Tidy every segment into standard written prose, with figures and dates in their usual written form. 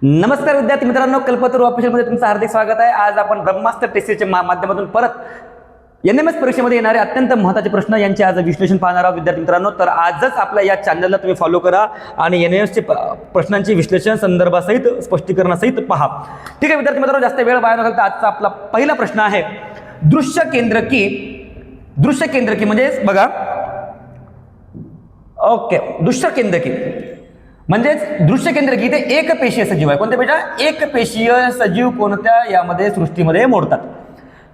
नमस्कार विद्यार्थी मित्रांनो, कल्पतरू ऑफिशियलमध्ये तुमचं हार्दिक स्वागत आहे। आज आपण ब्रह्मास्त्र टेस्टच्या माध्यमातून परत NMS परीक्षेमध्ये येणारे अत्यंत महत्त्वाचे प्रश्न यांचे आज विश्लेषण पाहणार आहोत विद्यार्थी मित्रांनो। तर आजच आपल्या या चॅनलला तुम्ही फॉलो करा आणि NMS चे प्रश्नांचे विश्लेषण संदर्भासहित स्पष्टीकरणासहित पहा। ठीक आहे विद्यार्थी मित्रांनो, जास्त वेळ वाया न घालता आजचा आपला पहिला प्रश्न आहे दृश्य केंद्रकी म्हणजे बघा, ओके, दृश्य केंद्रकी म्हणजेच दृश्य केंद्रकी ते एकपेशीय सजीव आहे। कोणत्या बेटा? एकपेशीय सजीव कोणत्या यामध्ये सृष्टीमध्ये मोडतात?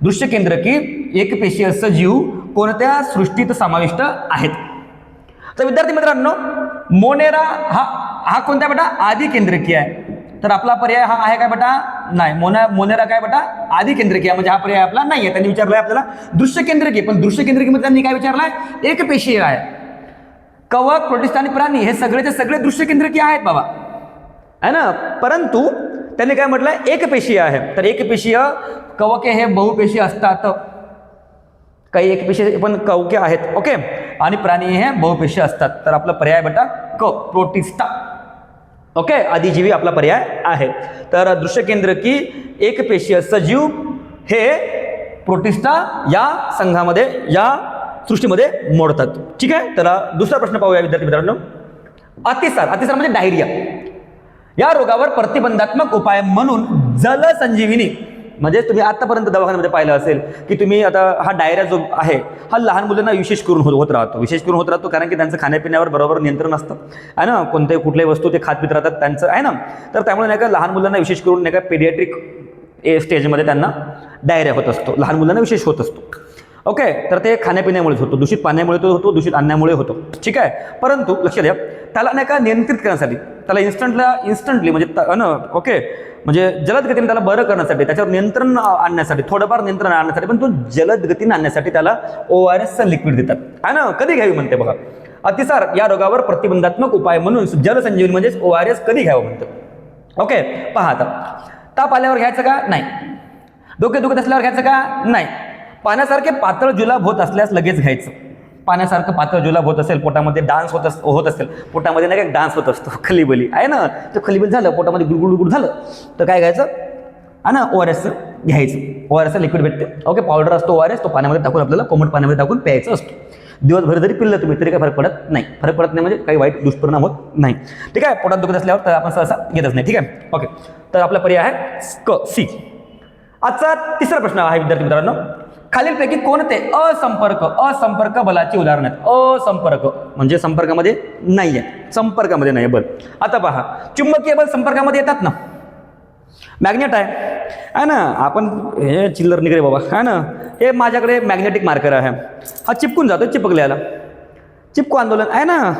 दृश्य केंद्रकी एकपेशीय सजीव कोणत्या सृष्टीत समाविष्ट आहेत? तर विद्यार्थी मित्रांनो, मोनेरा हा कोणत्या बेटा? आदि केंद्रकी आहे। तर आपला पर्याय हा आहे काय बेटा? नाही। मोनेरा काय बेटा? आदि केंद्रकी आहे, म्हणजे हा पर्याय आपला नाही आहे। त्यांनी विचारलाय आपल्याला दृश्य केंद्रकी, पण दृश्य केंद्रकी मध्ये त्यांनी काय विचारलाय? एकपेशीय आहे। कवक, प्रोटिस्ट आणि प्राणी हे सगळेचे सगळे दृश्य केंद्रकी आहेत बाबा, है ना। परंतु त्यांनी काय म्हटलंय? एकपेशीय आहे। तर एकपेशीय कवके हे बहुपेशीय असतात, काही एकपेशीय पण कवके आहेत, ओके, आणि प्राणी हे बहुपेशीय असतात। तर आपला पर्याय बेटा क, प्रोटिस्टा, ओके, आदिजीवी आपला पर्याय आहे। तर दृश्य केंद्रकी एकपेशीय सजीव हे प्रोटिस्टा या संघामध्ये, या सृष्टीमध्ये मोडतात। ठीक आहे, तर दुसरा प्रश्न पाहूया विद्यार्थी मित्रांनो। अतिसार म्हणजे डायरिया या रोगावर प्रतिबंधात्मक उपाय म्हणून जलसंजीवनी, म्हणजे तुम्ही आतापर्यंत दवाखान्यामध्ये पाहिलं असेल की तुम्ही आता हा डायरिया जो आहे हा लहान मुलांना विशेष करून होत राहतो, कारण की त्यांचं खाण्यापिण्यावर बरोबर नियंत्रण असतं, आहे ना। कुठल्याही वस्तू ते खात पित राहतात त्यांचं, आहे ना। तर त्यामुळे नाही का लहान मुलांना विशेष करून नाही का पेडियाट्रिक स्टेजमध्ये त्यांना डायरिया होत असतो, लहान मुलांना विशेष होत असतो, ओके। तर ते खाण्यापिण्यामुळेच होतो, दूषित पाण्यामुळे तो होतो, दूषित अन्नामुळे होतो, ठीक आहे। परंतु लक्ष द्या, त्याला नाही का नियंत्रित करण्यासाठी, त्याला इन्स्टंटली म्हणजे ओके, म्हणजे जलद गतीने त्याला बरं करण्यासाठी, त्याच्यावर नियंत्रण आणण्यासाठी, थोडंफार नियंत्रण आणण्यासाठी, पण तो जलद गतीने आणण्यासाठी त्याला ORS लिक्विड देतात, आहे ना। कधी घ्यावी म्हणते बघा, अतिसार या रोगावर प्रतिबंधात्मक उपाय म्हणून जलसंजीवनी म्हणजेच ORS कधी घ्यावं म्हणतं, ओके। पहा आता, ताप आल्यावर घ्यायचं का? नाही। डोके दुखत असल्यावर घ्यायचं का? नाही। पाण्यासारखे पातळ जुलाब होत असल्यास लगेच घ्यायचं। पाण्यासारखं पातळ जुलाब होत असेल, पोटामध्ये डान्स होत असेल, पोटामध्ये नाही का डान्स होत असतो, खलीबली, आहे ना। तर खलीबली झालं, पोटामध्ये गुडगुड झालं, तर काय घ्यायचं? आहे ना, ORS घ्यायचं। ORS लिक्विड भेटते, ओके, पावडर असतो ORS, तो पाण्यामध्ये टाकून आपल्याला कोमट पाण्यामध्ये टाकून प्यायचं असतो। दिवसभर जरी पिल्लं तुम्ही तरी काय फरक पडत नाही म्हणजे काही वाईट दुष्परिणाम होत नाही, ठीक आहे। पोटात दुखत असल्यावर तर आपण सहसा घेतच नाही, ठीक आहे, ओके। तर आपला पर्याय आहे सी। आजचा तिसरा प्रश्न आहे विद्यार्थी मित्रांनो, खालीलपैकी कोणते असंपर्क बलाची उदाहरण आहेत? असंपर्क म्हणजे संपर्कामध्ये नाहीये, संपर्कामध्ये नाही बल। आता पहा, चुंबकीय बल संपर्कामध्ये येतात ना, मॅग्नेट आहे ना, आपण हे चिल्लर निघरे बाबा, आहे ना, हे माझ्याकडे मॅग्नेटिक मार्कर आहे, हा चिपकून जातो, चिपकल्याला चिपको आंदोलन आहे ना,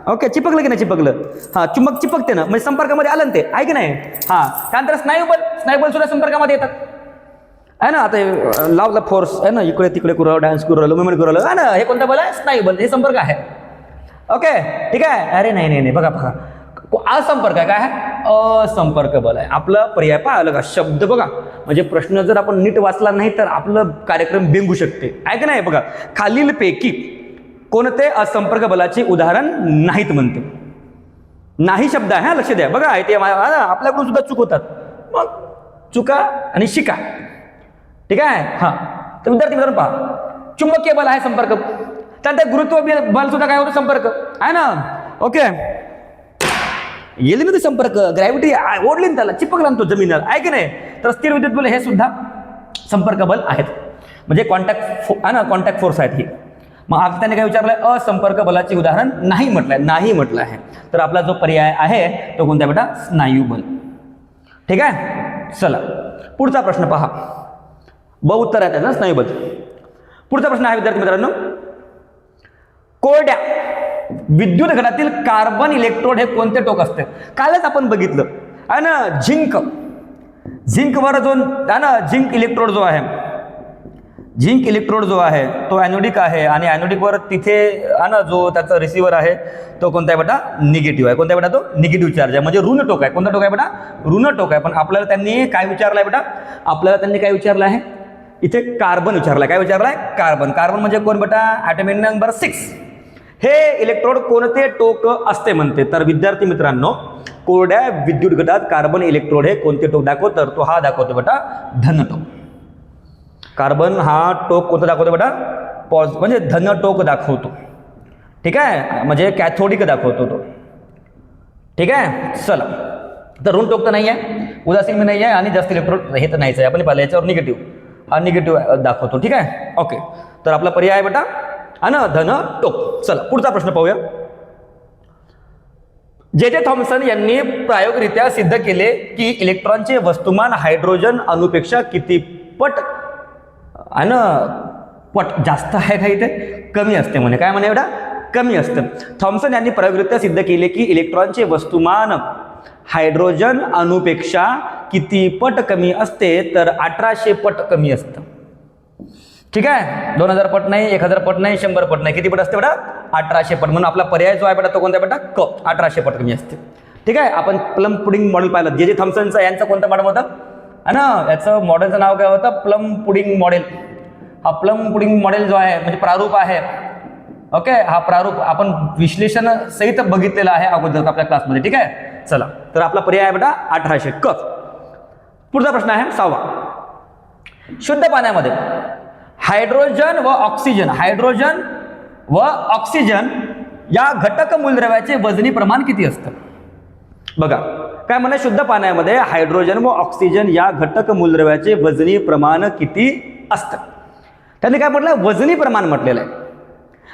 ओके, चिपकलं की नाही चिपकलं, हा चुंबक चिपकते ना, म्हणजे संपर्कामध्ये आलं ते, आहे की नाही। हा, त्यानंतर स्नायुबल सुद्धा संपर्कामध्ये येतात, आहे ना। आता लावला फोर्स आहे ना, इकडे तिकडे करू राहिलो, डान्स करू राहिलो, मुवमेंट करू राहिलो, आहे ना, हे कोणतं बल आहे? स्नायुबल, हे संपर्क आहे, ओके, ठीक आहे। अरे नाही, बघा असंपर्क आहे, काय आहे? असंपर्क बल आहे। आपलं पर्याय पाहिलं का? शब्द बघा, म्हणजे प्रश्न जर आपण नीट वाचला नाही तर आपलं कार्यक्रम बिंगू शकते, आहे की नाही। बघा, खालीलपैकी कोणते असंपर्क बलाचे उदाहरण नाहीत म्हणते? नाही शब्द आहे, हा, लक्ष द्या बघा, ते आपल्याकडून सुद्धा चूक होतात, मग चुका आणि शिका, ठीक आहे। हा, तर विद्यार्थी मित्रांनो पहा, चुंबकीय बल आहे संपर्क, त्यानंतर गुरुत्व बल सुद्धा काय होतं? संपर्क, आहे ना, ओके। येईल ना ते संपर्क, ग्रॅव्हिटी ओढली ना त्याला, चिपकला ना तो जमिनीला, आहे की नाही। तर स्थिर विद्युत बल हे सुद्धा संपर्क बल आहेत, म्हणजे कॉन्टॅक्ट फोर्स आहेत ही। मग आता त्याने काय विचारलंय? असंपर्क बलाचे उदाहरण नाही म्हटलं आहे। तर आपला जो पर्याय आहे तो कोणता बेटा? स्नायुबल, ठीक आहे। चला पुढचा प्रश्न पहा, उत्तर आहे त्याचं स्नायुबल। पुढचा प्रश्न आहे विद्यार्थी मित्रांनो, कोरड्या विद्युत घटातील कार्बन इलेक्ट्रोड हे कोणते टोक असते? कालच आपण बघितलं, आहे ना, झिंकवर जो आहे ना, झिंक इलेक्ट्रोड जो आहे तो ॲनोडिक आहे, आणि ॲनोडिकवर तिथे आहे ना जो त्याचा रिसिव्हर आहे तो कोणता आहे बेटा? निगेटिव्ह आहे। कोणता बेटा? तो निगेटिव्ह चार्ज आहे, म्हणजे ऋण टोक आहे। कोणता टोक आहे बेटा? ऋण टोक आहे। पण आपल्याला त्यांनी काय विचारलं आहे बेटा? आहे इथे कार्बन विचारलाय, काय विचारलाय? कार्बन म्हणजे कोण बेटा? ॲटॉमिक नंबर 6 हे इलेक्ट्रोड कोणते टोक असते म्हणते? तर विद्यार्थी मित्रांनो, कोरड्या विद्युत घटात कार्बन इलेक्ट्रोड हे कोणते टोक दाखवतो, तर तो हा दाखवतो बेटा धन टोक. कार्बन हा टोक कोणता दाखवतो बेटा, म्हणजे धन टोक दाखवतो. ठीक आहे, म्हणजे कॅथोडिक दाखवतो तो. ठीक आहे, चला. तर ऋण टोक तर नाही आहे, उदासीन मी नाही आहे, आणि जास्त इलेक्ट्रोड हे तर नाहीच आहे. आपण पाहिलं याच्यावर निगेटिव्ह, हा निगेटिव्ह दाखवतो. ठीक आहे, ओके. तर आपला पर्याय आहे बेटा आणि धन टोक. चला पुढचा प्रश्न पाहूया. जे थॉम्सन यांनी प्रायोगिकरित्या सिद्ध केले की इलेक्ट्रॉनचे वस्तुमान हायड्रोजन अणूपेक्षा किती पट जास्त आहे का, इथे कमी असते म्हणे. काय म्हणे बेटा, कमी असतं. थॉम्सन यांनी प्रायोगिकरित्या सिद्ध केले की इलेक्ट्रॉनचे वस्तुमान हायड्रोजन अणूपेक्षा किती पट कमी असते, तर 1800 पट कमी असतं. ठीक आहे, 2000 पट नाही, 1000 पट नाही, 100 पट नाही. किती पट असते बेटा, 1800 पट. म्हणून आपला पर्याय जो आहे बेटा तो कोणता बेटा, क, 1800 पट कमी असते. ठीक आहे, आपण प्लम पुडिंग मॉडेल पाहिलं. जे थॉम्सनचं यांचं कोणतं मॉडेल होतं याचं मॉडेलचं नाव काय होतं, प्लम पुडिंग मॉडेल. हा प्लम पुडिंग मॉडेल जो आहे म्हणजे प्रारूप आहे. ओके, हा प्रारूप आपण विश्लेषण सहित बघितलेला आहे अगोदर आपल्या क्लासमध्ये. ठीक आहे, चला. तर आपला पर्याय आहे बेटा 1800 क. पुढचा प्रश्न आहे 6वा. शुद्ध पाण्यामध्ये हायड्रोजन व ऑक्सिजन या घटक मूलद्रव्याचे वजनी प्रमाण किती असतं. बघा काय म्हणा, शुद्ध पाण्यामध्ये हायड्रोजन व ऑक्सिजन या घटक मूलद्रव्याचे वजनी प्रमाण किती असतं. त्यांनी काय म्हटलं, वजनी प्रमाण म्हटलेलं आहे.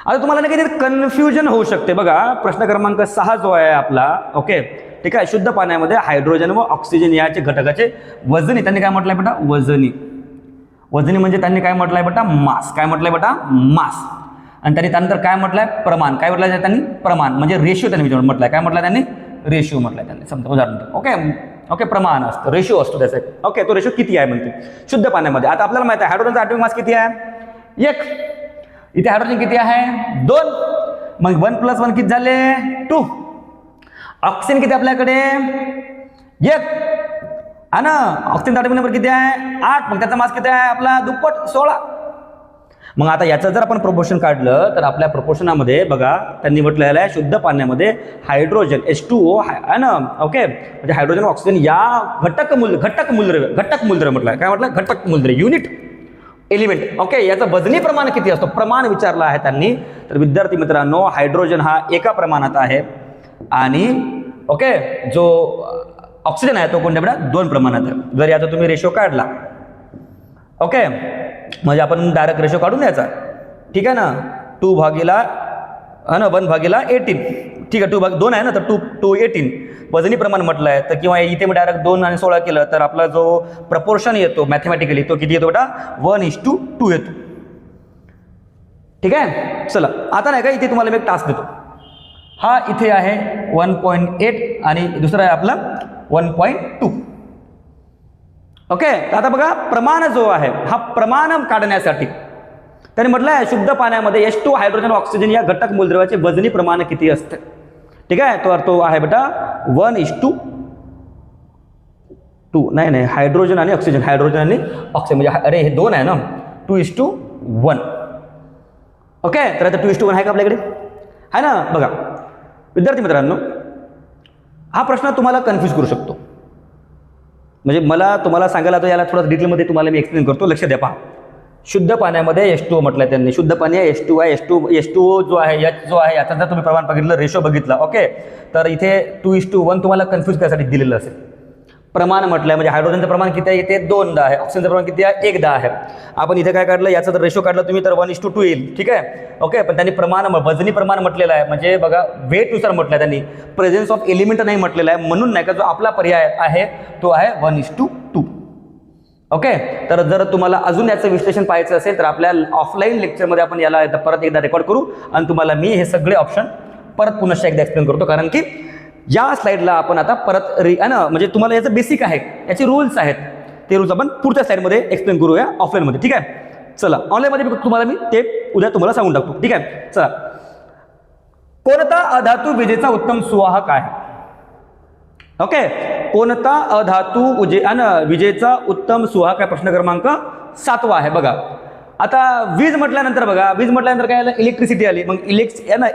आता तुम्हाला ना काही कन्फ्युजन होऊ शकते. बघा प्रश्न क्रमांक 6 जो आहे आपला, ओके ठीक आहे, शुद्ध पाण्यामध्ये हायड्रोजन व ऑक्सिजन याचे घटकाचे वजनी, त्यांनी काय म्हटलंय बेटा, वजनी म्हणजे त्यांनी काय म्हटलंय बेटा, मास. काय म्हटलंय बेटा, मास. आणि त्यांनी त्यानंतर काय म्हटलंय, प्रमाण. काय म्हटलंय त्यांनी, प्रमाण म्हणजे रेशिओ. त्यांनी म्हटलंय काय म्हटलंय त्यांनी, रेशिओ म्हटलंय त्यांनी. समजा उदाहरण, ओके प्रमाण असतं, रेशिओ असतो त्याचा. ओके, तो रेशिओ किती आहे म्हणते शुद्ध पाण्यामध्ये. आता आपल्याला माहिती आहे हायड्रोजनचा ॲटॉमिक मास किती आहे, 1. इथे हायड्रोजन किती आहे, 2. मग 1 + 1 किती झाले, 2. ऑक्सिजन किती आपल्याकडे, 1. आणि ऑक्सिजन ॲटॉमिक नंबर किती आहे, 8. मग त्याचा मास किती आहे आपला, दुप्पट, 16. मग आता याचं जर आपण प्रोपोर्शन काढलं तर आपल्या प्रोपोर्शनामध्ये बघा त्यांनी म्हटलेलं आहे शुद्ध पाण्यामध्ये हायड्रोजन H2O आहे ना, ओके, म्हणजे हायड्रोजन ऑक्सिजन या घटक मूलद्रव्य म्हटलं. काय म्हटलं, घटक मूलद्रव्य, युनिट एलिमेंट. ओके, याचं वजनी प्रमाण किती असतो, प्रमाण विचारलं आहे त्यांनी. तर विद्यार्थी मित्रांनो, हायड्रोजन हा एका प्रमाणात आहे आणि ओके जो ऑक्सिजन आहे तो कोणत्या बेटा, 2 प्रमाणात आहे. जर याचा तुम्ही रेशो काढला, ओके, म्हणजे आपण डायरेक्ट रेशो काढून द्यायचा. ठीक आहे ना, 1/18. ठीक आहे, 2 आहे ना, तर 2/18 वजनी प्रमाण म्हटलं आहे. तर किंवा इथे मी डायरेक्ट 2 आणि 16 केलं तर आपला जो प्रपोर्शन येतो मॅथमॅटिकली तो किती येतो बेटा, 1:2 येतो. ठीक आहे, चला. आता नाही का इथे तुम्हाला मी एक टास्क देतो. हा इथे आहे 1.8 आणि दुसरा आहे आपला 1.2. ओके, आता बघा प्रमाण जो आहे हा प्रमाण काढण्यासाठी त्यांनी म्हटलं आहे शुद्ध पाण्यामध्ये H2 हायड्रोजन ऑक्सिजन या घटक मूलद्रव्याचे वजनी प्रमाण किती असते. ठीक आहे, तो आहे बेटा 1:2. नाही हायड्रोजन आणि ऑक्सिजन, म्हणजे अरे हे 2 आहे ना, 2:1. ओके, तर आता 2:1 आहे का आपल्याकडे, आहे ना. बघा विद्यार्थी मित्रांनो, हा प्रश्न तुम्हाला कन्फ्यूज करू शकतो. म्हणजे मला तुम्हाला सांगायला तर याला थोडं डिटेलमध्ये तुम्हाला मी एक्सप्लेन करतो. लक्ष द्या, पहा. शुद्ध पाण्यामध्ये H2O म्हटलं त्यांनी. शुद्ध पाणी आहे, H2 आहे. H2O जो आहे याचा जर तुम्ही प्रमाण बघितलं, रेशो बघितला, ओके, तर इथे 2:1 तुम्हाला कन्फ्यूज करायसाठी दिलेलं असेल. प्रमाण म्हटलं म्हणजे हायड्रोजनचं प्रमाण किती आहे, इथे 2 आहे. ऑक्सिजनचं प्रमाण किती आहे, 1 आहे. आपण इथे काय काढलं, याचा जर रेशो काढला तुम्ही तर 1:2 येईल. ठीक आहे, ओके. पण त्यांनी वजनी प्रमाण म्हटलेलं आहे, म्हणजे बघा वेटनुसार म्हटलं आहे त्यांनी, प्रेझेन्स ऑफ एलिमेंट नाही म्हटलेलं आहे. म्हणून नाही का जो आपला पर्याय आहे तो आहे 1:2. ओके, तर जर तुम्हाला अजून याचं विश्लेषण पाहायचं असेल तर आपल्या ऑफलाईन लेक्चरमध्ये आपण याला परत एकदा रेकॉर्ड करू आणि तुम्हाला मी हे सगळे ऑप्शन परत पुन्हा एकदा एक्सप्लेन करतो. कारण की या स्लाइडला आपण आता परत म्हणजे तुम्हाला याचं बेसिक आहे, याचे रूल्स आहेत, ते रूल्स आपण पुढच्या स्लाइडमध्ये एक्सप्लेन करूया ऑफलाईनमध्ये. ठीक आहे, चला. ऑनलाईनमध्ये तुम्हाला मी ते उद्या तुम्हाला सांगून टाकतो. ठीक आहे, चला. कोणता अधातू विजेचा उत्तम सुवाहक आहे. ओके, कोणता अधातू विजेचा उत्तम सुवाहक आहे, प्रश्न क्रमांक 7 आहे. बघा आता वीज म्हटल्यानंतर काय आलं, इलेक्ट्रिसिटी आली. मग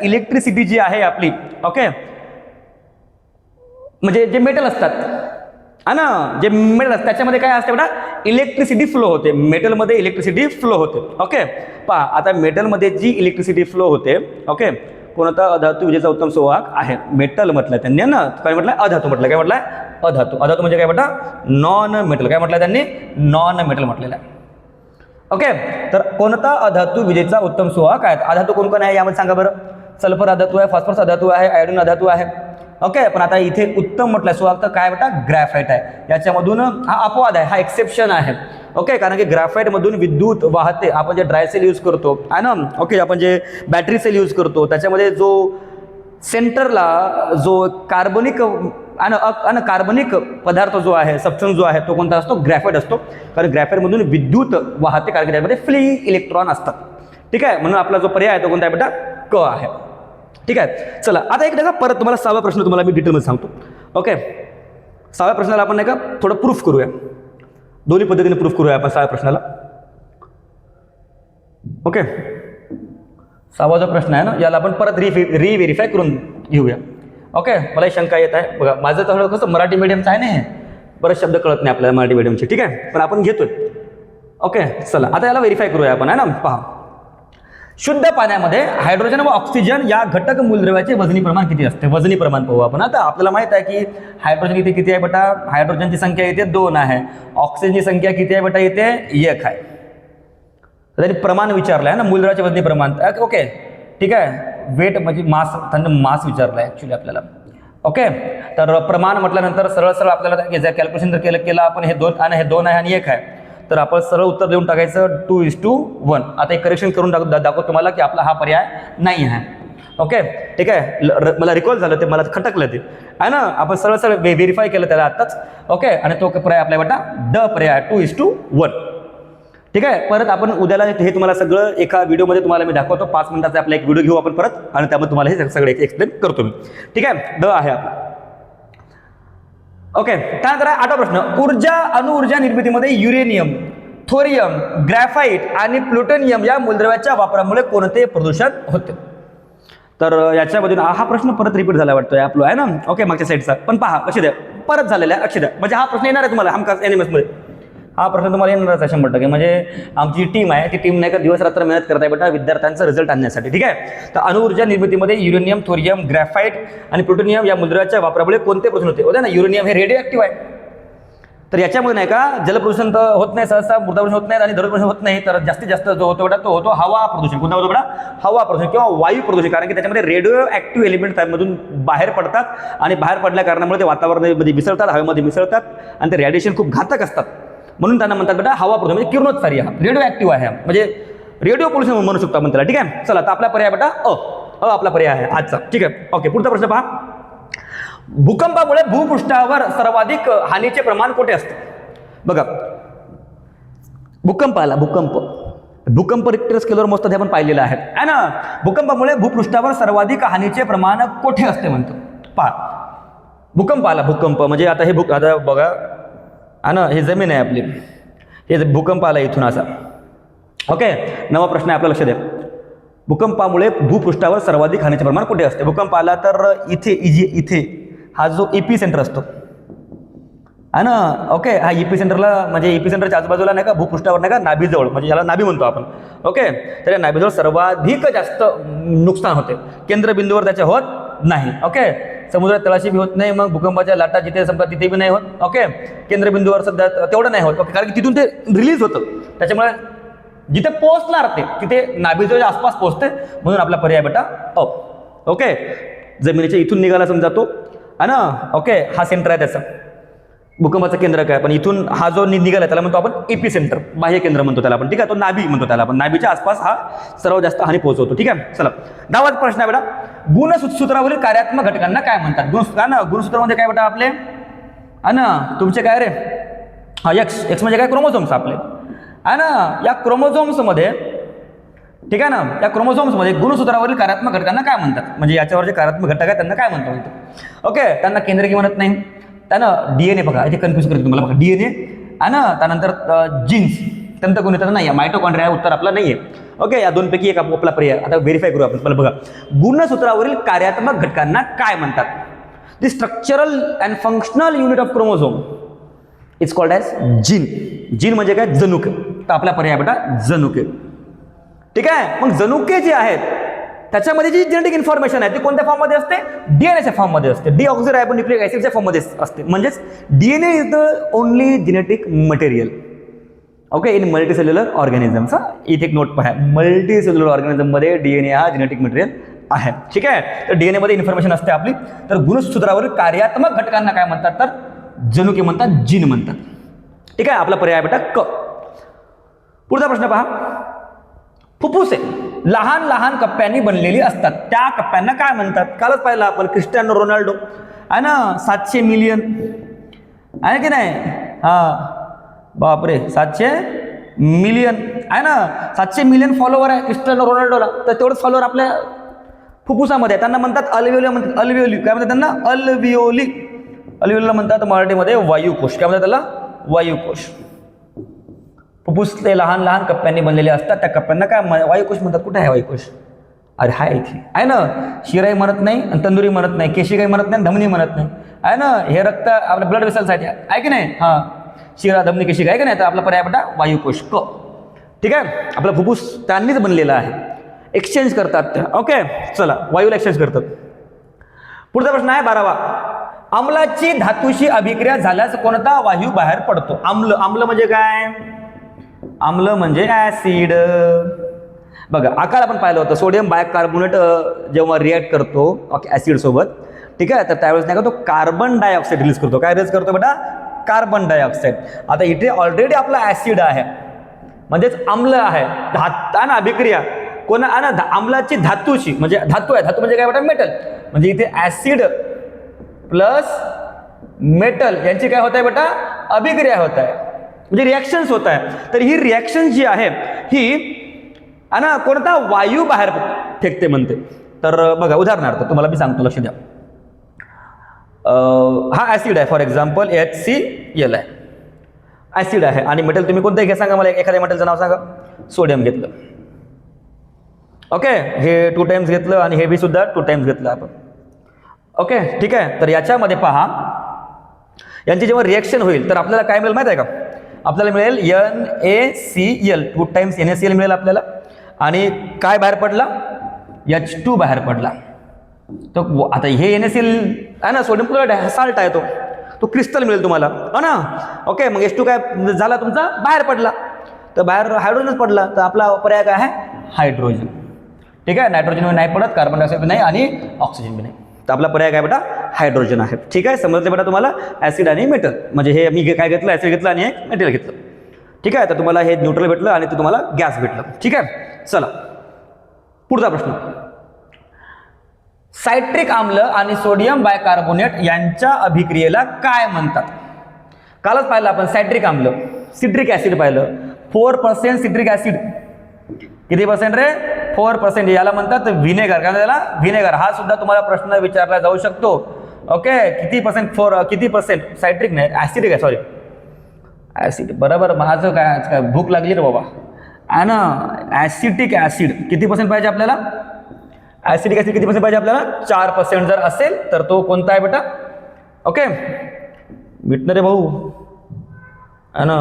इलेक्ट्रिसिटी जी आहे आपली, ओके, म्हणजे जे मेटल असतात हा ना, जे मेटल असतात त्याच्यामध्ये काय असते बेटा, इलेक्ट्रिसिटी फ्लो होते. मेटलमध्ये इलेक्ट्रिसिटी फ्लो होते. ओके, पहा आता मेटलमध्ये जी इलेक्ट्रिसिटी फ्लो होते, ओके, कोणता अधातू विजेचा उत्तम सुवाहक आहे. मेटल म्हटलं त्यांनी ना, काय म्हटलं, अधातू म्हटलं. काय म्हटलं, अधातू. अधातू म्हणजे काय बेटा, नॉन मेटल. काय म्हटलं त्यांनी, नॉन मेटल म्हटलेलं आहे. ओके, तर कोणता अधातू विजेचा उत्तम सुवाहक आहे. अधातू कोण कोण आहे यामध्ये सांगा बरं. सल्फर अधातू आहे, फॉस्फरस अधातू आहे, आयोडीन अधातू आहे. ओके, पण आता इथे उत्तम म्हटलं सुवाहक तर काय बेटा, ग्रॅफाइट आहे. याच्यामधून हा अपवाद आहे, हा एक्सेप्शन आहे. ओके, कारण की ग्रॅफाइटमधून विद्युत वाहते. आपण जे ड्राय सेल यूज करतो आहे ना, ओके, आपण जे बॅटरी सेल यूज करतो त्याच्यामध्ये जो सेंटरला जो कार्बनिक आणि कार्बनिक पदार्थ जो आहे, सबस्टन्स जो आहे तो कोणता असतो, ग्रॅफाइट असतो. कारण ग्रॅफाइटमधून विद्युत वाहते, कारण त्यामध्ये फ्री इलेक्ट्रॉन असतात. ठीक आहे, म्हणून आपला जो पर्याय आहे तो कोणता आहे बेटा, क आहे. ठीक आहे, चला आता एक का परत तुम्हाला 6वा प्रश्न तुम्हाला मी डिटेलमध्ये सांगतो. ओके, 6व्या प्रश्नाला आपण नाही का थोडं प्रूफ करूया, दोन्ही पद्धतीने प्रूफ करूया आपण 6व्या प्रश्नाला. ओके, 6वा जो प्रश्न आहे ना, याला आपण परत रिव्हेरीफाय करून घेऊया. ओके, मला शंका येत आहे बघा, माझं तर कसं मराठी मीडियमचं आहे ना, हे बरेच शब्द कळत नाही आपल्याला मराठी मीडियमचे. ठीक आहे, पण आपण घेतोय. ओके, चला आता याला व्हेरीफाय करूया आपण, आहे ना. पहा, शुद्ध पाण्यामध्ये हायड्रोजन व ऑक्सिजन या घटक मूलद्रव्याचे वजनी प्रमाण किती असते. वजनी प्रमाण पाहू आपण. आता आपल्याला माहित आहे की हायड्रोजन इथे किती आहे बेटा, हायड्रोजनची संख्या इथे 2 आहे, ऑक्सिजनची संख्या किती आहे बेटा, इथे 1 आहे. त्यांनी प्रमाण विचारलं आहे ना, मूलद्रव्याचे वजनी प्रमाण. ओके, ठीक आहे, वेट म्हणजे मास, त्यांनी मास विचारलं आहे ॲक्च्युली आपल्याला. ओके, तर प्रमाण म्हटल्यानंतर सरळ सरळ आपल्याला जर कॅल्क्युलेशन जर केलं आपण, हे 2 आणि हे 2 आहे आणि 1 आहे, तर आपण सरळ उत्तर देऊन टाकायचं 2:1. आता एक करेक्शन करून दाखवतो तुम्हाला की आपला हा पर्याय नाही आहे. ओके, ठीक आहे, मला रिकॉल झालं ते, मला खटकलं ते आहे ना. आपण सरळ सरळ व्हेरीफाय केलं त्याला आत्ताच. ओके, आणि तो पर्याय आपल्या बेटा ड पर्याय 2:1. ठीक आहे, परत आपण उद्याला हे तुम्हाला सगळं एका व्हिडिओमध्ये तुम्हाला मी दाखवतो. 5 मिनिटाचा आपला एक व्हिडिओ घेऊ आपण परत, आणि त्यामध्ये तुम्हाला हे सगळे एक्सप्लेन करतो मी. ठीक आहे, ड आहे आपला. ओके, त्यानंतर 8वा प्रश्न, ऊर्जा अणुऊर्जा निर्मितीमध्ये युरेनियम, थोरियम, ग्रॅफाइट आणि प्लुटोनियम या मूलद्रव्याच्या वापरामुळे कोणते प्रदूषण होते. तर याच्यामधून हा प्रश्न परत रिपीट झाला वाटतोय आपला, आहे ना. ओके, मागच्या साईडचा पण पहा, लक्ष द्या, परत झालेला आहे, लक्ष द्या. म्हणजे हा प्रश्न येणार आहे तुम्हाला हमखास NMS मध्ये. हा प्रश्न तुम्हाला येणारच आहे 100%. म्हणजे आमची टीम आहे, ती टीम नाही का दिवस रात्र मेहनत करत आहे बेटा विद्यार्थ्यांचा रिझल्ट आणण्यासाठी. ठीक आहे, तर अणुऊर्जा निर्मितीमध्ये युरेनियम, थोरियम, ग्रॅफाइट आणि प्लुटोनियम या मूलद्रव्याच्या वापरामुळे कोणते प्रदूषण होते. होते ना, युरेनियम हे रेडिओ ॲक्टिव्ह आहे, तर याच्यामध्ये नाही का जलप्रदूषण तर होत नाही, सहसा मृदा प्रदूषण होत नाही आणि जलप्रदूषण होत नाही. तर जास्तीत जास्त जो होतो बेटा तो होतो हवा प्रदूषण. कोणता होतो बेटा, हवा प्रदूषण किंवा वायू प्रदूषण, कारण की त्याच्यामध्ये रेडिओ ॲक्टिव्ह एलिमेंट त्यामधून बाहेर पडतात आणि बाहेर पडल्या कारणामुळे ते वातावरणामध्ये मिसळतात, हवेमध्ये मिसळतात आणि ते रेडिएशन खूप घातक असतात. म्हणून त्यांना म्हणतात बेटा हवा प्रदूषण, म्हणजे किरणोत्सारी, हा रेडिओ ॲक्टिव्ह आहे, म्हणजे रेडिओ पोल्युशन म्हणू शकतो आपण त्याला. ठीक आहे, चला तर आपला पर्याय बेटा अ आपला पर्याय आहे आजचा. ठीक आहे, ओके, पुढचा प्रश्न पहा, भूकंपामुळे भूपृष्ठावर सर्वाधिक हानीचे प्रमाण कुठे असते. बघा, भूकंप रिक्टर स्केलवर मोजतात हे आपण पाहिलेलं आहे ना. भूकंपामुळे भूपृष्ठावर सर्वाधिक हानीचे प्रमाण कोठे असते म्हणतो. पहा, भूकंप म्हणजे आता हे आता बघा आहे ना, हे जमीन आहे आपली, हे भूकंप आला इथून असा. ओके, 9वा प्रश्न आहे आपला, लक्ष द्या. भूकंपामुळे भूपृष्ठावर सर्वाधिक हानीचे प्रमाण कुठे असते. भूकंप आला तर इथे हा जो एपी सेंटर असतो आहे ना. ओके, हा एपी सेंटरला म्हणजे एपी सेंटरच्या आजूबाजूला नाही का भूपृष्ठावर नाही का नाभीजवळ, म्हणजे याला नाभी म्हणतो आपण. ओके, तर या नाभीजवळ सर्वाधिक जास्त नुकसान होते, केंद्रबिंदूवर त्याचे होत नाही. ओके, समुद्रात तळाशी बी होत नाही, मग भूकंपाच्या लाटा जिथे संपतात तिथे बी नाही होत. ओके, केंद्रबिंदूवर सध्या तेवढं नाही होत. ओके, कारण की तिथून ते रिलीज होतं, त्याच्यामुळे जिथे पोहोचणार ते तिथे नाभीजवळच्या आसपास पोहोचते, म्हणून आपला पर्याय बेटा अ. ओके, जमिनीच्या इथून निघाला समजा तो आहे ना. ओके, हा सेंटर आहे त्याचा, भूकंपाचं केंद्र काय, पण इथून हा जो निघाला त्याला म्हणतो आपण एपी सेंटर, बाह्य केंद्र म्हणतो त्याला आपण. ठीक आहे, तो नाभी म्हणतो त्याला आपण. नाभीच्या आसपास हा सर्वात जास्त हानी पोहोचवतो. ठीक आहे, चला 10वा प्रश्न आहे बेटा, गुणसूत्रावरील कार्यात्मक घटकांना काय म्हणतात. गुणसूत्रामध्ये काय बेटा आपले आहे ना, तुमचे काय रे, हा एक्स म्हणजे काय, क्रोमोझोम्स आपले आहे ना. या क्रोमोझोम्समध्ये, ठीक आहे ना, या क्रोमोझोम्समध्ये गुणसूत्रावरील कार्यात्मक घटकांना काय म्हणतात. म्हणजे याच्यावर जे कार्यात्मक घटक आहे त्यांना काय म्हणतो. ओके, त्यांना केंद्रकी म्हणत नाही, त्यांना DNA, बघा इथे कन्फ्युज करतो तुम्हाला. बघा DNA आहे ना, त्यानंतर जीन्स, त्यांचं कोणी तर नाही आहे, मायटोकॉन्ड्रिया उत्तर आपला नाही आहे. ओके, या दोनपैकी एक आपला पर्याय आता व्हेरीफाय करू आपण. बघा, गुणसूत्रावरील कार्यात्मक घटकांना काय म्हणतात. The structural and functional unit of chromosome it's called as gene. Gene म्हणजे काय? जनुके. तर आपला पर्याय बेटा जनुके. ठीक आहे. मग जनुके जे आहेत त्याच्यामध्ये जी जेनेटिक इन्फॉर्मेशन आहे ती कोणत्या फॉर्ममध्ये असते? डीएनएच्या फॉर्ममध्ये असते, डीऑक्सिरायबोन्यूक्लिक ऍसिडच्या फॉर्ममध्ये असते. म्हणजेच DNA is the only genetic material okay in multicellular organisms. इथे एक नोट पहा, मल्टीसेल्युलर ऑर्गॅनिझममध्ये डीएनए हा जेनेटिक मटेरियल आहे. ठीक आहे. तर डीएनए मध्ये इन्फॉर्मेशन असते आपली. तर गुणसूत्रावरील कार्यात्मक घटकांना काय म्हणतात? तर जनुके म्हणतात, जीन म्हणतात. ठीक आहे. आपला पर्याय बेटा क. पुढचा प्रश्न पहा, फुफ्फुसे लहान लहान कप्प्यांनी बनलेली असतात, त्या कप्प्यांना काय म्हणतात? कालच पाहिलं आपण क्रिस्टियानो रोनाल्डो आहे ना, 700 मिलियन आहे की नाही? हा बापरे, 700 मिलियन आहे ना, 700 मिलियन फॉलोवर आहे क्रिस्टियानो रोनाल्डोला. तर तेवढंच फॉलोवर आपल्या फुफ्फुसामध्ये त्यांना म्हणतात अल्विओली. म्हणतात अल्विओली. काय म्हणतात त्यांना? अल्विओली. अल्विओलीला म्हणतात मराठीमध्ये वायुकोश. काय म्हणतात त्याला? वायुकोश. फुफ्फुस ते लहान लहान कप्प्यांनी बनलेले असतात, त्या कप्प्यांना काय वायुकोश म्हणतात. कुठे आहे वायुकोश? अरे हाय इथे आहे ना. शिराई म्हणत नाही, तंदुरी म्हणत नाही, केशिकाई म्हणत नाही, धमनी म्हणत नाही आहे ना. हे रक्त आपल्या ब्लड वेसलसाठी आहे की नाही? हा, शिरा, धमनी, केशिका आहे की नाही? तर आपला पर्याय बेटा वायुकोश क. ठीक आहे. आपला फुफ्फुस त्यांनीच बनलेला आहे, एक्सचेंज करतात त्या. ओके चला, वायूला एक्सचेंज करतात. पुढचा प्रश्न आहे 12वा. अम्लाची धातूशी अभिक्रिया झाल्यास कोणता वायू बाहेर पडतो? आम्ल. आम्ल म्हणजे काय? आम्ल म्हणजे ऍसिड. बघा आकार आपण पाहिलं होतं, सोडियम बायकार्बोनेट जेव्हा रिॲक्ट करतो ऍसिड सोबत, ठीक आहे, तर त्यावेळेस नाही का तो कार्बन डायऑक्साईड रिलीज करतो. काय रिलीज करतो बेटा? Carbon dioxide. आता इथे ऑलरेडी आपला ऍसिड आहे, म्हणजेच आम्ल आहे. ना अभिक्रिया कोणा आम्लाची धातूशी, म्हणजे धातू आहे. धातू म्हणजे काय बेटा? मेटल. म्हणजे इथे ऍसिड प्लस मेटल यांची काय होत आहे बेटा? अभिक्रिया होत आहे, म्हणजे रिॲक्शन्स होत आहे. तर ही रिॲक्शन जी आहे ही ना कोणता वायू बाहेर फेकते म्हणते. तर बघा उदाहरणार्थ तुम्हाला मी सांगतो, लक्ष द्या. हा ऍसिड आहे, फॉर एक्झाम्पल HCl आहे, ऍसिड आहे. आणि मेटल तुम्ही कोणतं घ्या सांगा मला, एखाद्या मेटलचं नाव सांगा. सोडियम घेतलं. ओके, हे 2 टाइम्स घेतलं आणि हे बी सुद्धा 2 टाइम्स घेतलं आपण. ओके ठीक आहे. तर याच्यामध्ये पहा, यांची जेव्हा रिॲक्शन होईल तर आपल्याला काय मिळेल माहिती आहे का? आपल्याला मिळेल NaCl, 2 टाइम्स NaCl मिळेल आपल्याला. आणि काय बाहेर पडला? H2 बाहेर पडला. तर आता हे NaCl आहे ना, सोडियम क्लोराईड आहे, साल्ट आहे, तो क्रिस्टल मिळेल तुम्हाला हो ना. ओके, मग H2 काय झाला तुमचा? बाहेर पडला. तर बाहेर हायड्रोजनच पडला. तर आपला पर्याय काय आहे? हायड्रोजन. ठीक आहे. नायट्रोजन नाही पडत, कार्बन डायऑक्साईड नाही आणि ऑक्सिजन बी नाही. तर आपला पर्याय काय बेटा? हायड्रोजन आहे. ठीक आहे. समजलं बेटा तुम्हाला? ऍसिड आणि मेटल. म्हणजे हे मी काय घेतलं? ऍसिड घेतलं आणि एक मेटल घेतलं. ठीक आहे. तर तुम्हाला हे न्यूट्रल भेटलं आणि ते तुम्हाला गॅस भेटलं. ठीक आहे. चला पुढचा प्रश्न. सायट्रिक आम्ल आणि सोडियम बायकार्बोनेट यांच्या अभिक्रियेला काय म्हणतात? कालच पाहिलं आपण सायट्रिक आम्ल, सिट्रिक ऍसिड पाहिलं. 4% सिट्रिक ऍसिड. किती पर्सेंट रे? 4%. याला म्हणतात व्हिनेगर. काय त्याला? व्हिनेगर. हा सुद्धा तुम्हाला प्रश्न विचारला जाऊ शकतो. ओके, किती पर्सेंट? किती पर्सेंट? सायट्रिक नाही, ऍसिडिक आहे, सॉरी ऍसिड. बरोबर. माझं काय भूक लागली रे बाबा आहे ना. ऍसिटिक ऍसिड किती पर्सेंट पाहिजे आपल्याला? ऍसिडिक ऍसिड किती पर्सेंट पाहिजे आपल्याला? 4% जर असेल तर तो कोणता आहे बेटा? ओके, भेटणार रे भाऊ आहे ना,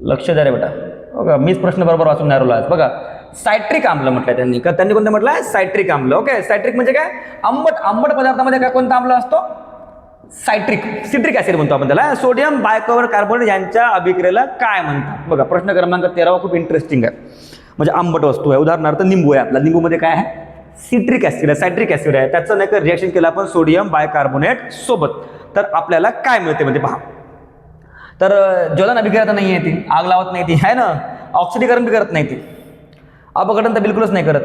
लक्ष द्या रे बेटा. बघा मीच प्रश्न बरोबर वाचून नाही राहिलो आज. बघा सायट्रिक आम्ल म्हटलं त्यांनी. त्यांनी कोणतं म्हटलं? सायट्रिक आम्ल. ओके, सायट्रिक म्हणजे काय? आंबट पदार्थामध्ये काय कोणता आम्ल असतो? सायट्रिक. सिट्रिक ऍसिड म्हणतो आपण त्याला. सोडियम बायकार्बोनेट यांच्या अभिक्रियेला काय म्हणतात? बघा प्रश्न क्रमांक 13 खूप इंटरेस्टिंग आहे. म्हणजे आंबट वस्तू आहे. उदाहरणार्थ निंबू आहे आपला. निंबूमध्ये काय आहे? सिट्रिक ऍसिड आहे, सायट्रिक ऍसिड आहे. त्याचं नाही का रिॲक्शन केलं आपण सोडियम बायकार्बोनेट सोबत, तर आपल्याला काय मिळते म्हणजे पहा. तर ज्वलन अभिक्रिया तर नाही आहे ती, आग लावत नाही ती आहे ना, ऑक्सिडीकरण बी करत नाही ती, अपघटन तर बिलकुलच नाही करत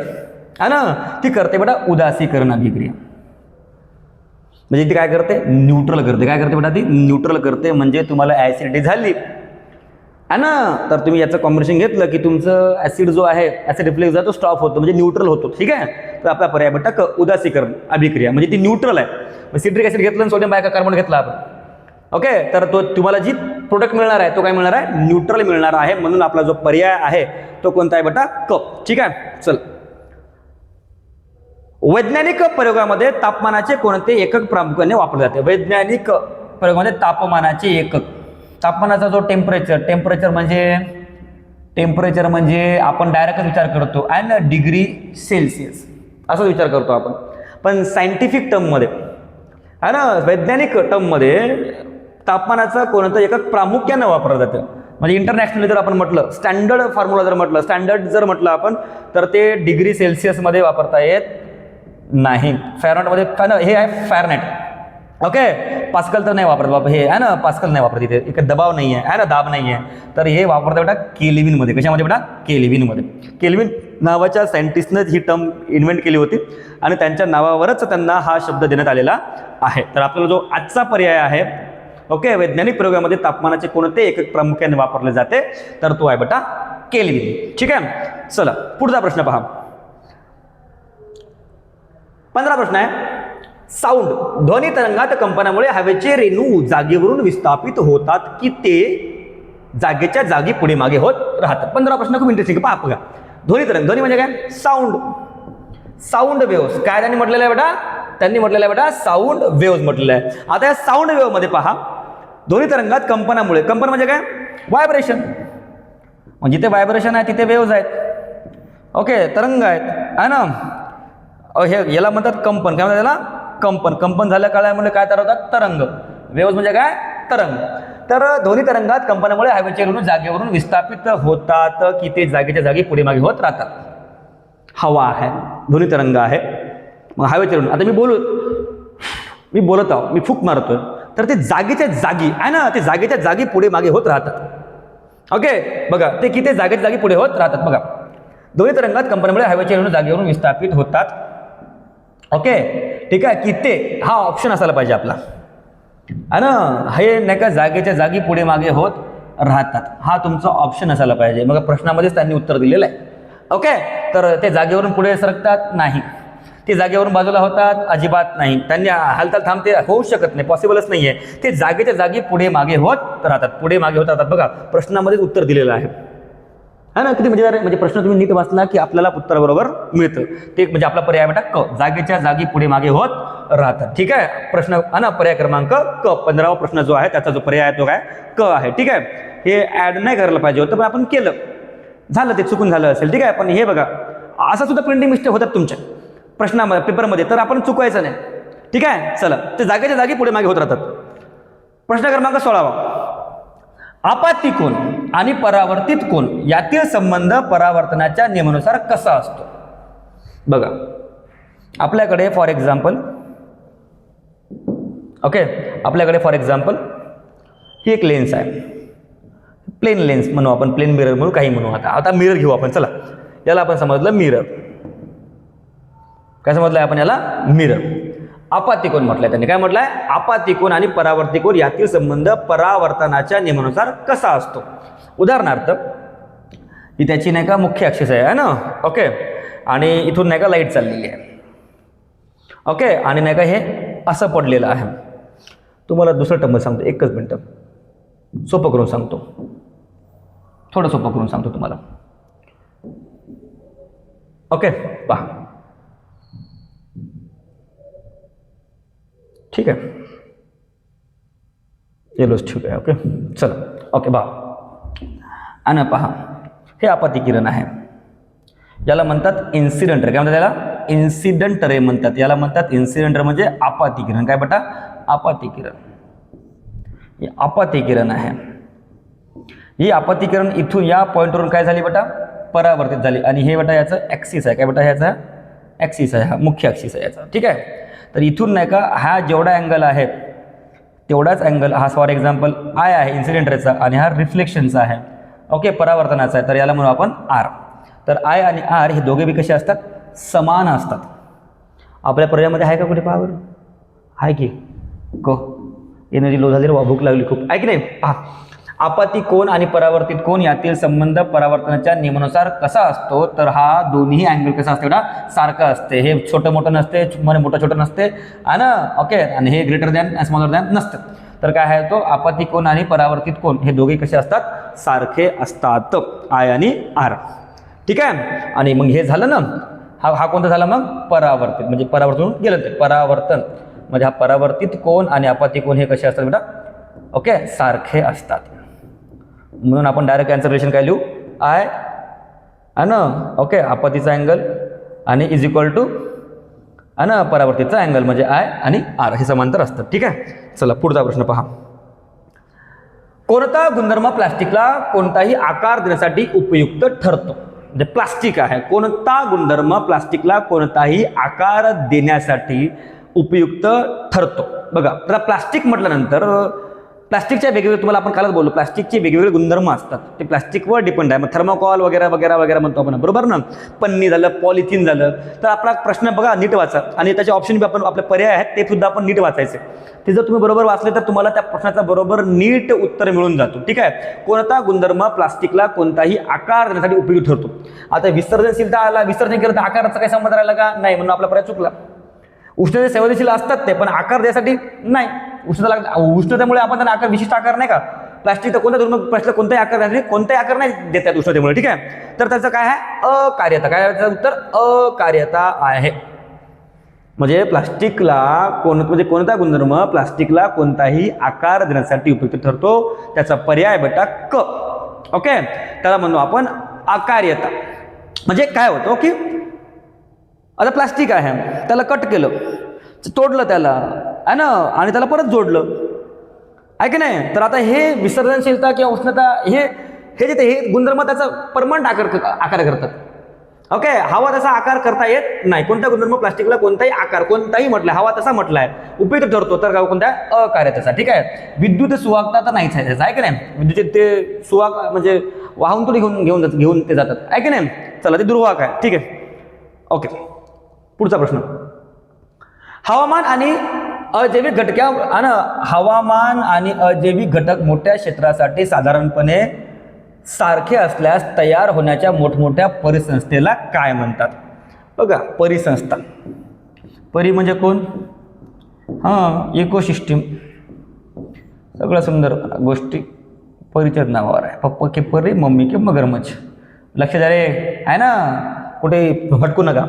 आहे ना. ती करते बेटा उदासीकरण अभिक्रिया. म्हणजे ती काय करते? न्यूट्रल करते. काय करते बेटा? ती न्यूट्रल करते. म्हणजे तुम्हाला ऍसिडिटी झाली आहे ना, तर तुम्ही याचं कॉम्बिनेशन घेतलं की तुमचं ऍसिड जो आहे, ऍसिड रिफ्लेक्स जो स्टॉप होतो, म्हणजे न्यूट्रल होतो. ठीक आहे. तर आपला पर्याय बेटा उदासीकरण अभिक्रिया, म्हणजे ती न्यूट्रल आहे. सिट्रिक ऍसिड घेतलं आणि सोडियम बायकार्बोनेट घेतला आपण. ओके, तर तो तुम्हाला जी प्रोडक्ट मिळणार आहे तो काय मिळणार आहे? न्यूट्रल मिळणार आहे. म्हणून आपला जो पर्याय आहे तो कोणता आहे बेटा? क. ठीक आहे. चल वैज्ञानिक प्रयोगामध्ये तापमानाचे कोणते एकक प्रामुख्याने वापरले जाते? वैज्ञानिक प्रयोगामध्ये तापमानाचे एकक, तापमानाचा जो टेम्परेचर म्हणजे आपण डायरेक्ट विचार करतो आणि डिग्री सेल्सिअस असा विचार करतो आपण, पण सायंटिफिक टर्ममध्ये आहे ना, वैज्ञानिक टर्ममध्ये तापमानाचं कोणतं एकक प्रामुख्याने वापरलं जातं. म्हणजे इंटरनॅशनली जर आपण म्हटलं, स्टँडर्ड फॉर्म्युला जर म्हटलं, स्टँडर्ड जर म्हटलं आपण, तर ते डिग्री सेल्सिअसमध्ये वापरता येत नाही. फॅरनहाईटमध्ये हे आहे फॅरनहाईट. ओके, पास्कल तर नाही वापरत बाबा, हे आहे ना पास्कल नाही वापरत, इथे एक दबाव नाही आहे ना, दाब नाही आहे, तर हे वापरता बेटा केल्विनमध्ये. कशामध्ये बेटा? केल्विनमध्ये. केल्विन नावाच्या सायंटिस्टनं ही टर्म इन्व्हेंट केली होती आणि त्यांच्या नावावरच त्यांना हा शब्द देण्यात आलेला आहे. तर आपल्याला जो आजचा पर्याय आहे, ओके, वैज्ञानिक प्रयोगामध्ये तापमानाचे कोणते एकक प्रामुख्याने वापरले जाते, तर तो आहे बेटा केल्विन. ठीक आहे, चला पुढचा प्रश्न पहा. 15 प्रश्न आहे. साऊंड, ध्वनी तरंगात कंपनामुळे हवेचे रेणू जागेवरून विस्थापित होतात की ते जागेच्या जागी पुढे मागे होत राहतात? 15 प्रश्न खूप इंटरेस्टिंग. पहा बघा, ध्वनी तरंग, ध्वनी म्हणजे काय? Sound waves. काय त्यांनी म्हटलेलं आहे बेटा? त्यांनी म्हटलेलं आहे बेटा साऊंड वेव्स म्हटलेलं आहे. आता या साऊंड वेव्ह मध्ये पहा, ध्वनी तरंगात कंपनामुळे, कंपन म्हणजे काय? व्हायब्रेशन. म्हणजे जिथे व्हायब्रेशन आहे तिथे वेव्स आहेत. ओके, तरंग आहेत आहे ना, हे याला म्हणतात कंपन. काय म्हणतात त्याला? कंपन झाल्या काळामध्ये काय तयार होतात? तरंग. वेव्स म्हणजे काय? तरंग. तर ध्वनी तरंगात कंपनामुळे हवेचे रेणू जागेवरून विस्थापित होतात की ते जागेच्या जागी पुढे मागे होत राहतात? हवा आहे, ध्वनी तरंग आहे, मग हवेचे रेणू. आता मी बोलत आहो, मी फूक मारतोय, तर ते जागेच्या जागी आहे ना, ते जागेच्या जागी पुढे मागे होत राहतात. ओके, बघा ते किती जागेच्या जागी पुढे होत राहतात. बघा, ध्वनी तरंगात कंपनामुळे हवेचे रेणू जागेवरून विस्थापित होतात. ओके, ठीक आहे, किती हा ऑप्शन असायला पाहिजे आपला आहे ना, हे नाही का जागेच्या जागी पुढे मागे होत राहतात, हा तुमचा ऑप्शन असायला पाहिजे. मग प्रश्नामध्येच त्यांनी उत्तर दिलेलं आहे. ओके, तर ते जागेवरून पुढे सरकतात? नाही. ते जागेवरून बाजूला होतात? अजिबात नाही. त्यांनी हालचाल थांबते? होऊ शकत नाही, पॉसिबलच नाही आहे. ते जागेच्या जागी पुढे मागे होत राहतात, पुढे मागे होत राहतात. बघा, प्रश्नामध्येच उत्तर दिलेलं आहे ना, किती मजेदार आहे. म्हणजे प्रश्न तुम्ही नीट वाचला की आपल्याला उत्तर बरोबर मिळतं. ते म्हणजे आपला पर्याय बेटा क, जागेच्या जागी पुढे मागे होत राहतात. ठीक आहे, प्रश्न ना पर्याय क्रमांक क, 15वा प्रश्न जो आहे त्याचा जो पर्याय आहे तो काय? क आहे. ठीक आहे, हे ऍड नाही करायला पाहिजे होतं, पण आपण केलं, झालं, ते चुकून झालं असेल. ठीक आहे, पण हे बघा, असं सुद्धा प्रिंटिंग मिस्टेक होतात तुमच्या प्रश्नामध्ये, पेपरमध्ये, तर आपण चुकवायचं नाही. ठीक आहे, चला, ते जागेच्या जागी पुढे मागे होत राहतात. प्रश्न क्रमांक 16वा. आपाती कोन आणि परावर्तित कोन यातील संबंध परावर्तनाच्या नियमानुसार कसा असतो? बघा, आपल्याकडे फॉर एक्झाम्पल, ओके, आपल्याकडे फॉर एक्झाम्पल ही एक लेन्स आहे, प्लेन लेन्स म्हणू आपण, प्लेन मिरर म्हणू, काही म्हणू. आता मिरर घेऊ आपण. चला, याला आपण समजलं मिरर. काय समजलंय आपण याला? मिरर. आपाती कोन म्हटलंय त्यांनी. काय म्हटलंय? आपाती कोन आणि परावर्ती कोन यातील संबंध परावर्तनाच्या नियमानुसार कसा असतो? उदाहरणार्थ, ही त्याची नाही का मुख्य ॲक्सिस आहे ना, ओके, आणि इथून नाही का लाईट चाललेली आहे, ओके, आणि नाही का हे असं पडलेलं आहे. तुम्हाला दुसरं टर्म सांगतो, एकच मिनटं, सोपं करून सांगतो, थोडं सोपं करून सांगतो तुम्हाला. ओके, पहा, ठीक आहे, येलोच ठीक आहे. ओके, चला, ओके, आणि पहा, हे आपाती किरण आहे, याला म्हणतात इन्सिडेंट रे. काय म्हणतात याला? इन्सिडेंट रे म्हणतात. याला म्हणतात इन्सिडेंट रे, म्हणजे आपाती किरण. काय बेटा? आपाती किरण. ही आपाती किरण आहे. ही आपाती किरण इथून या पॉईंटवरून काय झाली बेटा? परावर्तित झाली. आणि हे बेटा याचं ॲक्सिस आहे. काय बेटा? ह्याचा ॲक्सिस आहे, हा मुख्य ॲक्सिस आहे याचा. ठीक आहे, तर इथून नाही का हा जेवढा अँगल आहे तेवढाच अँगल हा फॉर एक्झाम्पल आय आहे इन्सिडेंट रेचा, आणि हा रिफ्लेक्शनचा आहे, ओके, परावर्तनाचा आहे, तर याला म्हणू आपण आर. तर आय आणि आर हे दोघे बी कसे असतात? समान असतात. आपल्या पर्यायामध्ये आहे का कुठे? पहा बरं, आहे की? को एनर्जी लो झाली रे, भूक लागली खूप, आहे की नाही? पहा, आपाती कोन आणि परावर्तित कोन यातील संबंध परावर्तनाच्या नियमानुसार कसा असतो? तर हा दोन्ही अँगल कसा असते बेटा? सारखं असते. हे छोटं मोठं नसते, मोठं छोटं नसते, आणि ओके, आणि हे ग्रेटर दॅन स्मॉलर दॅन नसतं. तर काय आहे तो? आपाती कोन आणि परावर्तित कोन हे दोघे कसे असतात? सारखे असतात, आय आणि आर. ठीक आहे, आणि मग हे झालं ना, हा कोणता झाला मग परावर्तित, म्हणजे परावर्तन गेलं ते परावर्तन म्हणजे हा परावर्तित कोन आणि अपत्य कोन हे कसे असतात बेटा, ओके, सारखे असतात. म्हणून आपण डायरेक्ट आन्सर रिलेशन काय लिहू, आय आणि ओके अपतीचा अँगल आणि इज इक्वल टू आणि परावर्तितचा अँगल म्हणजे आय आणि आर हे समांतर असतात. ठीक आहे, चला पुढचा प्रश्न पहा. कोणता गुणधर्म प्लास्टिकला कोणताही आकार देण्यासाठी उपयुक्त ठरतो. म्हणजे प्लास्टिक आहे, कोणता गुणधर्म प्लास्टिकला कोणताही आकार देण्यासाठी उपयुक्त ठरतो. बघा, आता प्लास्टिक म्हटल्यानंतर प्लास्टिकच्या वेगवेगळे तुम्हाला आपण कालच बोललो, प्लास्टिकचे वेगवेगळे गुणधर्म असतात, ते प्लास्टिकवर डिपेंड आहे. मग थर्मोकॉल वगैरे वगैरे वगैरे म्हणतो आपण, बरोबर ना. पन्नी झालं, पॉलिथिन झालं. तर आपला प्रश्न बघा नीट वाचा आणि त्याचे ऑप्शन बी आपण आपले पर्याय आहेत ते सुद्धा आपण नीट वाचायचे. ते जर तुम्ही बरोबर वाचले तर तुम्हाला त्या प्रश्नाचा बरोबर नीट उत्तर मिळून जातो. ठीक आहे, कोणता गुणधर्म प्लास्टिकला कोणताही आकार देण्यासाठी उपयुक्त ठरतो. आता विसर्जनशीलता आला, विसर्जन केलं तर आकाराचा काही संबंध राहिला का, नाही, म्हणून आपला पर्याय चुकला. उष्णते संवेदनशील असतात ते, पण आकार द्यासाठी नाही. उष्णतेमुळे आपण त्यांना आकार, विशिष्ट आकार नाही का, प्लास्टिक तर कोणत्या कोणताही आकार द्यायसाठी कोणताही आकार नाही देतात उष्णतेमुळे. ठीक आहे, तर त्याचं काय आहे, अकार्यता. काय आहे त्याचं उत्तर, अकार्यता आहे. म्हणजे प्लास्टिकला म्हणजे कोणता गुणधर्म प्लास्टिकला कोणताही आकार देण्यासाठी उपयुक्त ठरतो, त्याचा पर्याय बेटा क. ओके, त्याला म्हणू आपण अकार्यता. म्हणजे काय होतं की आता प्लास्टिक आहे, त्याला कट केलं, तोडलं त्याला आहे ना, आणि त्याला परत जोडलं आहे की नाही. तर आता हे विसर्जनशीलता किंवा उष्णता हे गुणधर्म त्याचा परमनंट आकार करतात. ओके, हवा तसा आकार करता येत नाही. कोणता गुणधर्म प्लास्टिकला कोणताही आकार, कोणताही म्हटलं, हवा तसा म्हटलाय, उपयुक्त ठरतो तर काय, कोणत्या, अकार्यतेचा. ठीक आहे, विद्युत सुवाहकता तर नाहीच आहे त्याचा, आहे की नाही. विद्युत ते सुवाहक म्हणजे वाहून थोडी घेऊन ते जातात, आहे की नाही. चला, ते दुर्वाहक आहे. ठीक आहे, ओके. पुढचा प्रश्न, हवामान आणि अजैविक हवामान आणि अजैविक घटक मोठ्या क्षेत्रासाठी साधारणपणे सारखे असल्यास तयार होण्याच्या मोठमोठ्या परिसंस्थेला काय म्हणतात. बघा, परिसंस्था, परी म्हणजे कोण, इकोसिस्टीम. सगळं सुंदर गोष्टी परीच्याच नावावर आहे. पप्पा के परी, मम्मी के मगरमच्छ. लक्ष द्या रे, आहे ना, कुठे भटकू नका.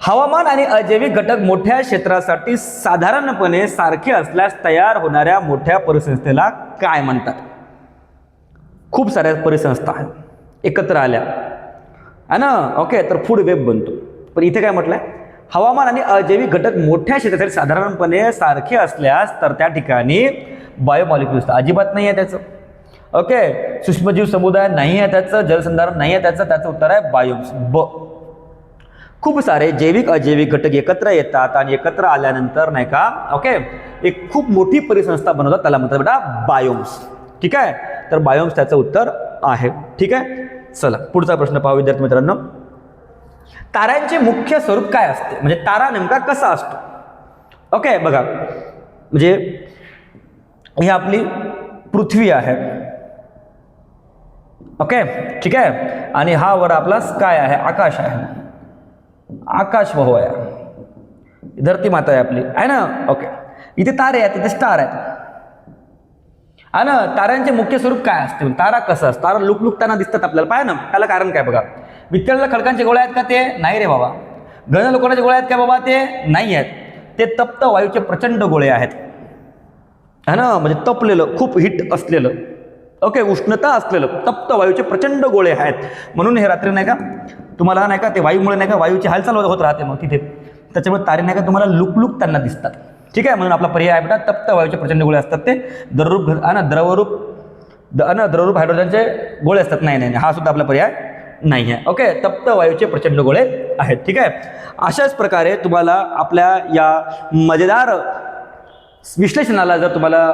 हवामान आणि अजैविक घटक मोठ्या क्षेत्रासाठी साधारणपणे सारखे असल्यास तयार होणाऱ्या मोठ्या परिसंस्थेला काय म्हणतात. खूप साऱ्या परिसंस्था आहेत, एकत्र आल्या आहे ना. ओके, तर फूड वेब बनतो. पण इथे काय म्हटलंय, हवामान आणि अजैविक घटक मोठ्या क्षेत्रासाठी साधारणपणे सारखे असल्यास तर त्या ठिकाणी बायोमॉलिक्युल्स अजिबात नाही आहे त्याचं. ओके, सूक्ष्मजीव समुदाय नाही आहे त्याचं, जलसंधारण नाही आहे त्याचं उत्तर आहे बायोम्स, ब. खूप सारे जैविक अजैविक घटक एकत्र येतात आणि एकत्र आल्यानंतर नाही का, ओके, एक खूप मोठी परिसंस्था बनवतात, त्याला म्हणतात बेटा बायोम्स. ठीक आहे, तर बायोम्स त्याचं उत्तर आहे. ठीक आहे, चला पुढचा प्रश्न पाहू विद्यार्थी मित्रांनो. ताऱ्यांचे मुख्य स्वरूप काय असते, म्हणजे तारा नेमका कसा असतो. ओके, बघा, म्हणजे ही आपली पृथ्वी आहे. ओके, ठीक आहे, आणि हा वर आपला स्काय आहे, आकाश आहे, आकाश वह आहे, धरती माता आहे आपली, आहे ना. ओके, इथे तारे आहेत, इथे स्टार आहेत, आहे ना. ताऱ्यांचे मुख्य स्वरूप काय असते, तारा कसं असतं, तारा लुकलुकताना दिसतात आपल्याला, पाय ना. त्याला कारण काय बघा, वितळलेल्या खडकांचे गोळे आहेत का, ते नाही रे बाबा. घन लोखंडाचे गोळे आहेत का बाबा, ते नाही आहेत. ते तप्त वायूचे प्रचंड गोळे आहेत, है ना. म्हणजे तपलेलं, खूप हिट असलेलं, ओके, उष्णता असलेलं तप्त वायूचे प्रचंड गोळे आहेत. म्हणून हे रात्री नाही का तुम्हाला नाही का, ते वायूमुळे नाही का, वायूची हालचाल होत राहते मग तिथे, त्याच्यामुळे तारे नाही का तुम्हाला लुकलुक त्यांना दिसतात. ठीक आहे, म्हणून आपला पर्याय आहे बेटा तप्त वायूचे प्रचंड गोळे असतात. ते द्रवरूप हायड्रोजनचे गोळे असतात, नाही, हा सुद्धा आपला पर्याय नाही आहे. ओके, तप्त वायूचे प्रचंड गोळे आहेत. ठीक आहे, अशाच प्रकारे तुम्हाला आपल्या या मजेदार विश्लेषणाला जर तुम्हाला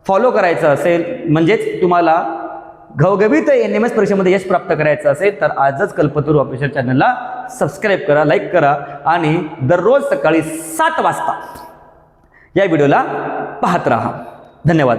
फॉलो करायचं असेल, म्हणजेच तुम्हाला घवघवीत NMS परीक्षेमध्ये यश प्राप्त करायचं असेल तर आजच कल्पतरू ऑफिशियल चॅनलला सबस्क्राईब करा, लाईक करा आणि दररोज सकाळी 7 वाजता या व्हिडिओला पाहत राहा. धन्यवाद.